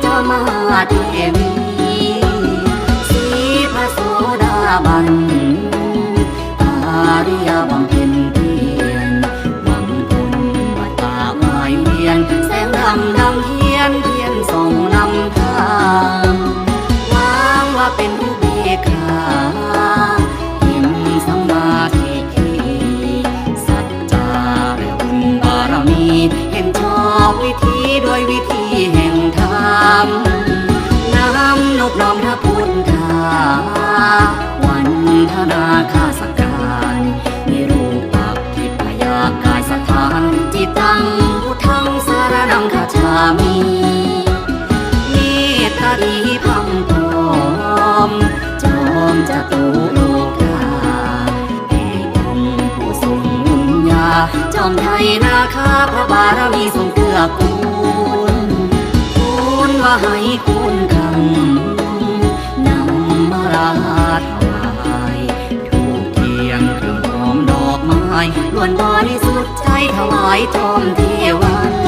เจ้ามาเทวีสีพระโสดาบันอาริยบำเพ็ญเพียรหวังผลวัฏฏะหมายเวียนแสงดำดังเทียนเทียนส่องนำทางวางว่าเป็นอุเบกขาเห็นสัมมาทิฏฐิสัจจาและบุญบารมีเห็นชอบวิธีด้วยวิธีแห่งธรรมน้ำนบน้อมพระพุทธาวันธนาคาสการมีรูปปักทิพยากายสถานจิตตังพุทธังสารนังคัจฉามิเมตตาดีพังพร้อมจอมจตุโลกาเอกองค์ผู้ทรงบุญญาจอมไทยนาคาพระบารมีทรงเกื้อกูลคุณว่าให้คุณคำนำมาราถวายถูกเทียนเครื่องหอมดอกไม้ล้วนบริสุทธิ์ใจถวายจอมเทวัน